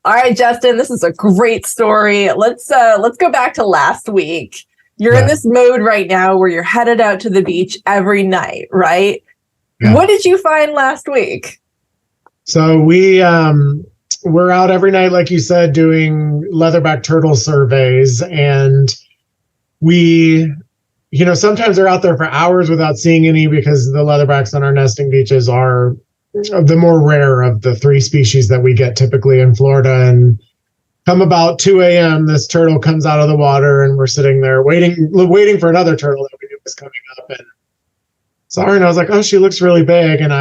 All right, Justin, this is a great story. Let's go back to last week. You're in this mode right now where you're headed out to the beach every night, right? Yeah. What did you find last week? So we're out every night, like you said, doing leatherback turtle surveys, and sometimes they're out there for hours without seeing any because the leatherbacks on our nesting beaches are the more rare of the three species that we get typically in Florida. And come about 2 a.m., this turtle comes out of the water, and we're sitting there waiting for another turtle that we knew was coming up. And saw her, and I was like, oh, she looks really big. And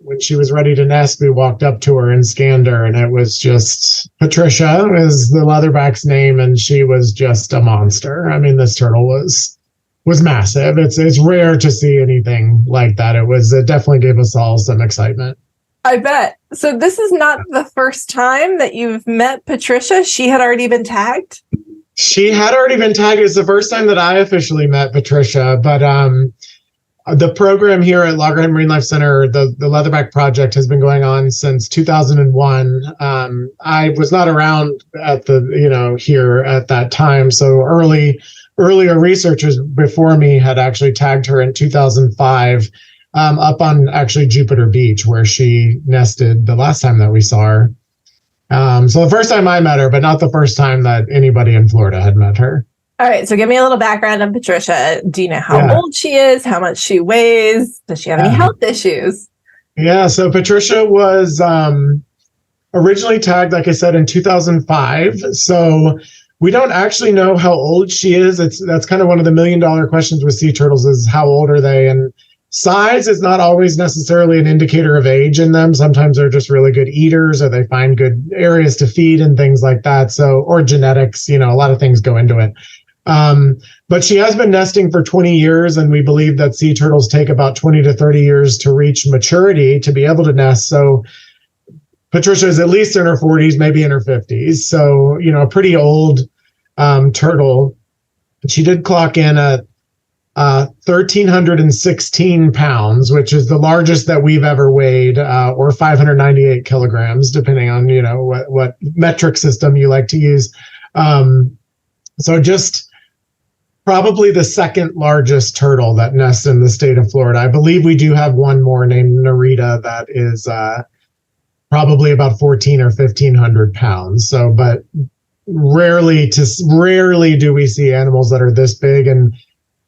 when she was ready to nest, we walked up to her and scanned her, and it was just Patricia is the leatherback's name, and she was just a monster. I mean, this turtle was massive. It's rare to see anything like that. It definitely gave us all some excitement. I bet. So this is not the first time that you've met Patricia. She had already been tagged? She had already been tagged. It's the first time that I officially met Patricia, but the program here at Loggerhead Marinelife Center, the Leatherback project, has been going on since 2001. I was not around at here at that time, so earlier researchers before me had actually tagged her in 2005. Up on actually Jupiter Beach, where she nested the last time that we saw her. So the first time I met her, but not the first time that anybody in Florida had met her. All right, so give me a little background on Patricia. Do you know how old she is, how much she weighs? Does she have any health issues? Yeah, so Patricia was originally tagged, like I said, in 2005. So we don't actually know how old she is. That's kind of one of the $1 million questions with sea turtles is how old are they? And size is not always necessarily an indicator of age in them. Sometimes they're just really good eaters, or they find good areas to feed and things like that. So, or genetics, a lot of things go into it. But she has been nesting for 20 years, and we believe that sea turtles take about 20 to 30 years to reach maturity to be able to nest. So Patricia is at least in her 40s, maybe in her 50s. So, a pretty old turtle. She did clock in at 1,316 pounds, which is the largest that we've ever weighed, or 598 kilograms, depending on, what metric system you like to use. So just probably the second largest turtle that nests in the state of Florida. I believe we do have one more named Narita that is probably about 1,400 or 1,500 pounds. So, but rarely do we see animals that are this big. And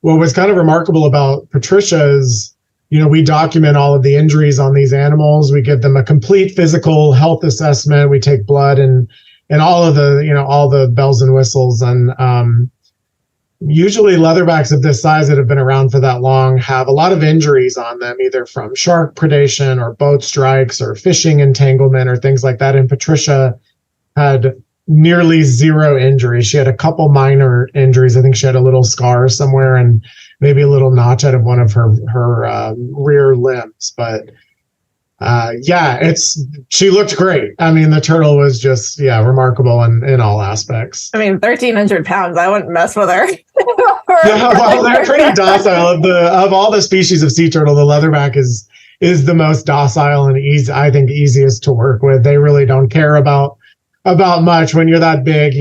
what was kind of remarkable about Patricia is, we document all of the injuries on these animals. We give them a complete physical health assessment. We take blood and all of the, all the bells and whistles. And usually leatherbacks of this size that have been around for that long have a lot of injuries on them, either from shark predation or boat strikes or fishing entanglement or things like that. And Patricia had nearly zero injuries. She had a couple minor injuries. I think she had a little scar somewhere and maybe a little notch out of one of her rear limbs. But she looked great. I mean, the turtle was just, remarkable in all aspects. I mean, 1,300 pounds, I wouldn't mess with her. Well, they're pretty docile. Of all the species of sea turtle, the leatherback is the most docile and easiest to work with. They really don't care about much. When you're that big,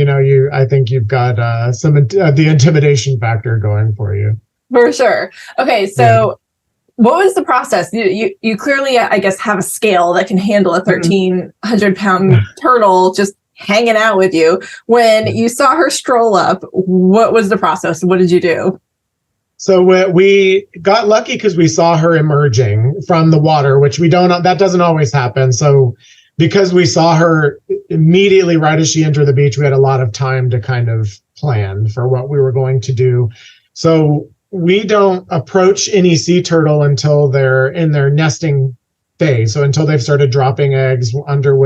I think you've got the intimidation factor going for you. For sure. Okay, so what was the process? You clearly, I guess, have a scale that can handle a 1,300 pound turtle just hanging out with you. When you saw her stroll up, what was the process? What did you do? So we got lucky because we saw her emerging from the water, which that doesn't always happen. So because we saw her immediately right as she entered the beach, we had a lot of time to kind of plan for what we were going to do. So we don't approach any sea turtle until they're in their nesting phase. So until they've started dropping eggs, when they're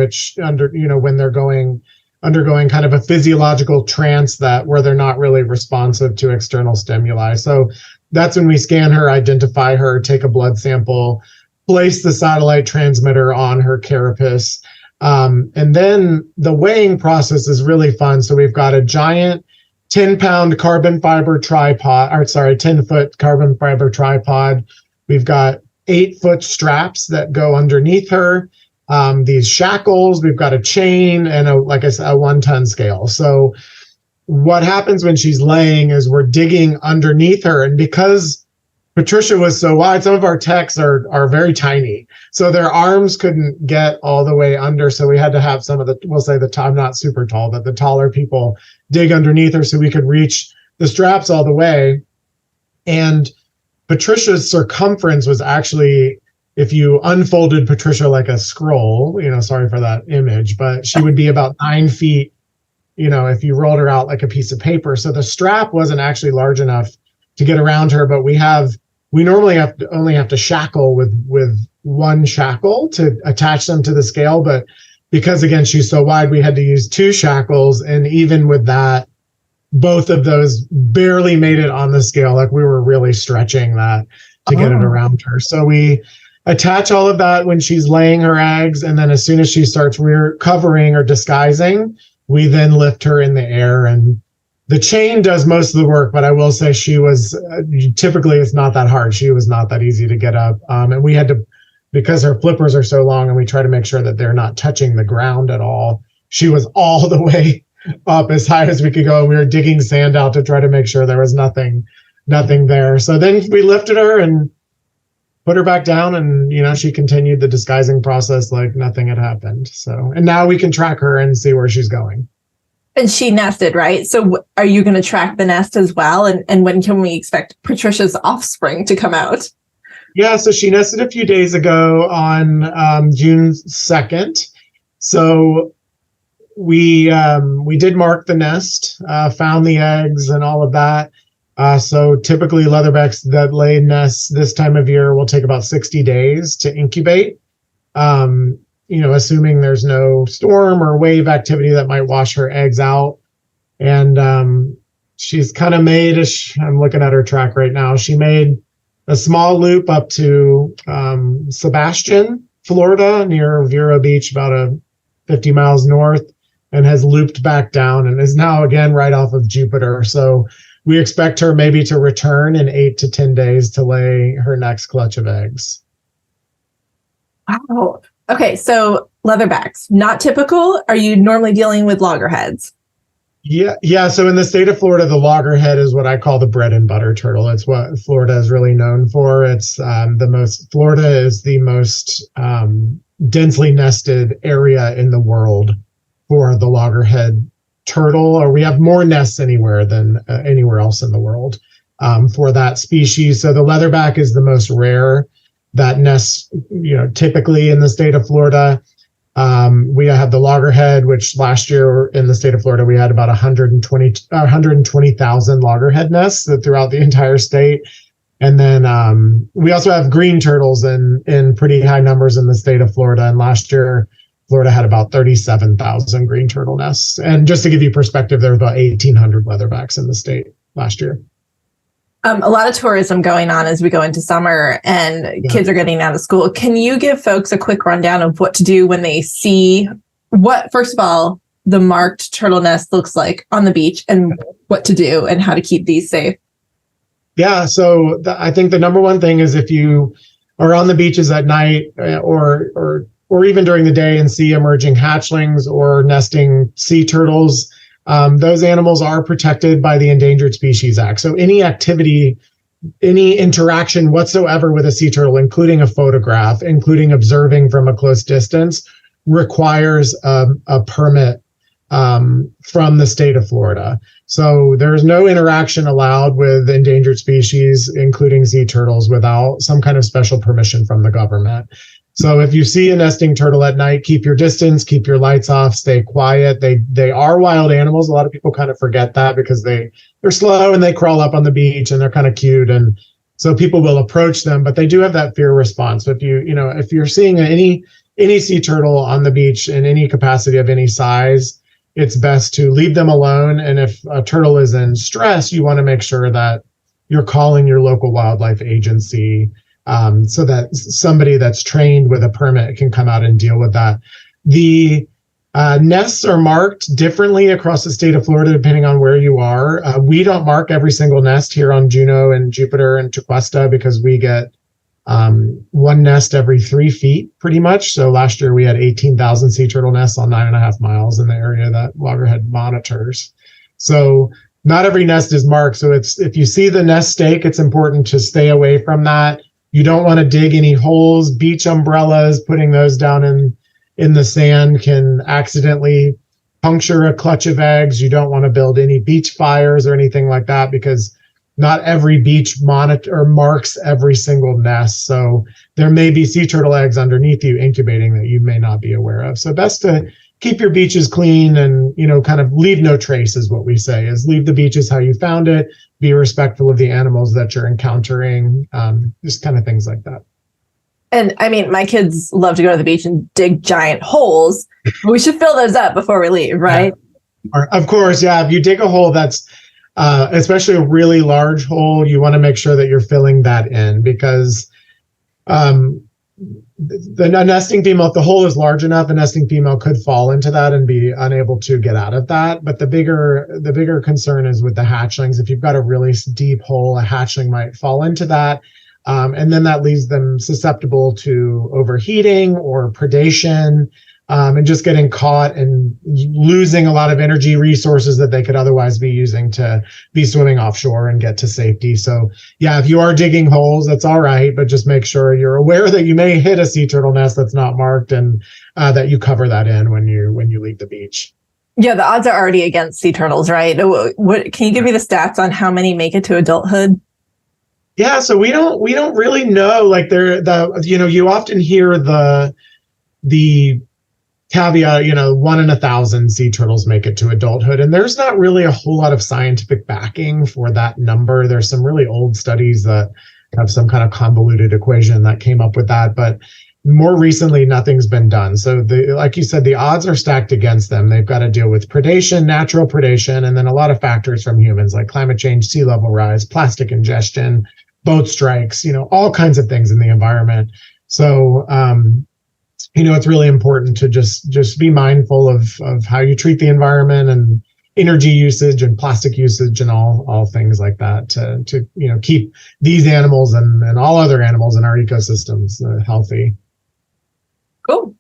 undergoing kind of a physiological trance where they're not really responsive to external stimuli. So that's when we scan her, identify her, take a blood sample, place the satellite transmitter on her carapace. And then the weighing process is really fun. So we've got a giant 10-foot carbon fiber tripod. We've got 8-foot straps that go underneath her. these shackles. We've got a chain and like I said, a 1-ton scale. So what happens when she's laying is we're digging underneath her. And because Patricia was so wide, some of our techs are very tiny. So their arms couldn't get all the way under. So we had to have some of the, we'll say the top, not super tall, but the taller people dig underneath her so we could reach the straps all the way. And Patricia's circumference was actually, if you unfolded Patricia like a scroll, sorry for that image, but she would be about 9 feet, if you rolled her out like a piece of paper. So the strap wasn't actually large enough to get around her, but we normally only have to shackle with one shackle to attach them to the scale. But because again, she's so wide, we had to use 2 shackles. And even with that, both of those barely made it on the scale. Like we were really stretching that to get it around her. So we attach all of that when she's laying her eggs. And then as soon as she starts covering or disguising, we then lift her in the air, and the chain does most of the work. But I will say she was, typically it's not that hard. She was not that easy to get up. And we had to, because her flippers are so long and we try to make sure that they're not touching the ground at all. She was all the way up as high as we could go. We were digging sand out to try to make sure there was nothing there. So then we lifted her and put her back down, and she continued the disguising process like nothing had happened. So, and now we can track her and see where she's going. And she nested, right? So are you going to track the nest as well? And when can we expect Patricia's offspring to come out? Yeah, so she nested a few days ago on June 2nd. So we did mark the nest, found the eggs and all of that. So typically leatherbacks that lay nests this time of year will take about 60 days to incubate. Assuming there's no storm or wave activity that might wash her eggs out. And she's kind of made, I'm looking at her track right now. She made a small loop up to Sebastian, Florida, near Vero Beach, about 50 miles north, and has looped back down and is now again right off of Jupiter. So we expect her maybe to return in 8 to 10 days to lay her next clutch of eggs. Wow. Okay, so leatherbacks, not typical. Are you normally dealing with loggerheads? Yeah. So in the state of Florida, the loggerhead is what I call the bread and butter turtle. It's what Florida is really known for. It's Florida is the most densely nested area in the world for the loggerhead turtle, or we have more nests anywhere than anywhere else in the world for that species. So the leatherback is the most rare that nests, typically in the state of Florida. We have the loggerhead, which last year in the state of Florida, we had about 120,000 loggerhead nests throughout the entire state. And then we also have green turtles in pretty high numbers in the state of Florida. And last year, Florida had about 37,000 green turtle nests. And just to give you perspective, there were about 1,800 leatherbacks in the state last year. A lot of tourism going on as we go into summer and kids are getting out of school. Can you give folks a quick rundown of what to do when they see first of all, the marked turtle nest looks like on the beach, and what to do and how to keep these safe? Yeah, so I think the number one thing is if you are on the beaches at night or even during the day and see emerging hatchlings or nesting sea turtles, those animals are protected by the Endangered Species Act. So any activity, any interaction whatsoever with a sea turtle, including a photograph, including observing from a close distance, requires a permit from the state of Florida. So there's no interaction allowed with endangered species, including sea turtles, without some kind of special permission from the government. So if you see a nesting turtle at night, keep your distance, keep your lights off, stay quiet. They are wild animals. A lot of people kind of forget that because they're slow and they crawl up on the beach and they're kind of cute. And so people will approach them, but they do have that fear response. So if you're seeing any sea turtle on the beach in any capacity of any size, it's best to leave them alone. And if a turtle is in stress, you want to make sure that you're calling your local wildlife agency so that somebody that's trained with a permit can come out and deal with that. The nests are marked differently across the state of Florida, depending on where you are. We don't mark every single nest here on Juneau and Jupiter and Tequesta because we get one nest every 3 feet, pretty much. So last year we had 18,000 sea turtle nests on 9.5 miles in the area that Loggerhead monitors. So not every nest is marked. So if you see the nest stake, it's important to stay away from that. You don't want to dig any holes. Beach umbrellas, putting those down in the sand can accidentally puncture a clutch of eggs. You don't want to build any beach fires or anything like that, because not every beach marks every single nest. So there may be sea turtle eggs underneath you incubating that you may not be aware of. So best to keep your beaches clean and, kind of leave no trace, is what we say, is leave the beaches how you found it, be respectful of the animals that you're encountering, just kind of things like that. And I mean, my kids love to go to the beach and dig giant holes. We should fill those up before we leave, right? Yeah. Of course, yeah. If you dig a hole that's especially a really large hole, you want to make sure that you're filling that in, because the nesting female, if the hole is large enough, a nesting female could fall into that and be unable to get out of that. But the bigger concern is with the hatchlings. If you've got a really deep hole, a hatchling might fall into that. And then that leaves them susceptible to overheating or predation, and just getting caught and losing a lot of energy resources that they could otherwise be using to be swimming offshore and get to safety. So yeah, if you are digging holes, that's all right, but just make sure you're aware that you may hit a sea turtle nest that's not marked, and that you cover that in when you leave the beach. Yeah, the odds are already against sea turtles, right? What can you give me the stats on how many make it to adulthood? Yeah, so we don't really know. Like you often hear the caveat, 1 in 1,000 sea turtles make it to adulthood. And there's not really a whole lot of scientific backing for that number. There's some really old studies that have some kind of convoluted equation that came up with that. But more recently, nothing's been done. So like you said, the odds are stacked against them. They've got to deal with predation, natural predation, and then a lot of factors from humans like climate change, sea level rise, plastic ingestion, boat strikes, all kinds of things in the environment. So, it's really important to just be mindful of how you treat the environment and energy usage and plastic usage and all things like that to keep these animals and all other animals in our ecosystems healthy. Cool.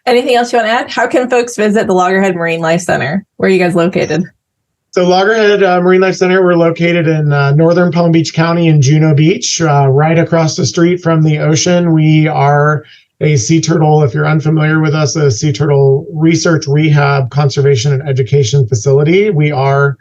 Anything else you want to add? How can folks visit the Loggerhead Marinelife Center? Where are you guys located? So Loggerhead Marinelife Center, we're located in northern Palm Beach County in Juno Beach, right across the street from the ocean. We are a sea turtle, if you're unfamiliar with us, a sea turtle research, rehab, conservation, and education facility. We are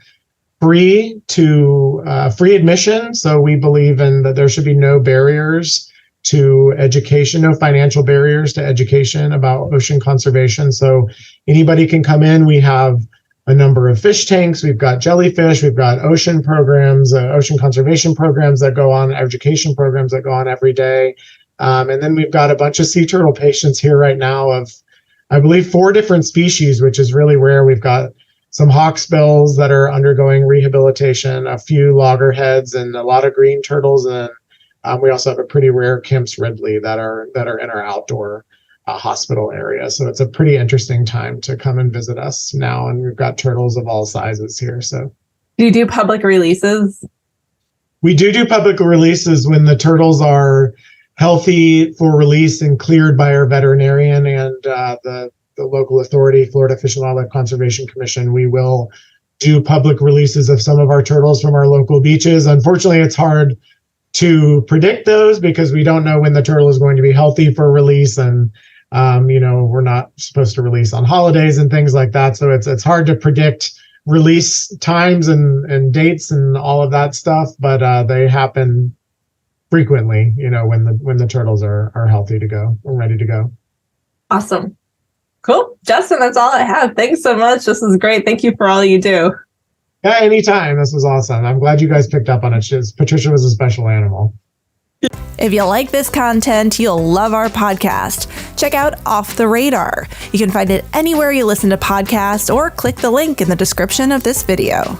free admission. So we believe in that there should be no barriers to education, no financial barriers to education about ocean conservation. So anybody can come in. We have a number of fish tanks. We've got jellyfish. We've got ocean programs, ocean conservation programs that go on, education programs that go on every day. And then we've got a bunch of sea turtle patients here right now of, I believe, 4 different species, which is really rare. We've got some hawksbills that are undergoing rehabilitation, a few loggerheads, and a lot of green turtles. And we also have a pretty rare Kemp's Ridley that are in our outdoor hospital area. So it's a pretty interesting time to come and visit us now. And we've got turtles of all sizes here. So do you do public releases? We do public releases when the turtles are healthy for release and cleared by our veterinarian and the local authority, Florida Fish and Wildlife Conservation Commission. We will do public releases of some of our turtles from our local beaches. Unfortunately, it's hard to predict those because we don't know when the turtle is going to be healthy for release, and we're not supposed to release on holidays and things like that. So it's hard to predict release times and dates and all of that stuff, but they happen frequently, when the turtles are healthy to go or ready to go. Awesome. Cool. Justin, that's all I have. Thanks so much. This is great. Thank you for all you do. Yeah, anytime. This was awesome. I'm glad you guys picked up on it. Patricia was a special animal. If you like this content, you'll love our podcast. Check out Off the Radar. You can find it anywhere you listen to podcasts or click the link in the description of this video.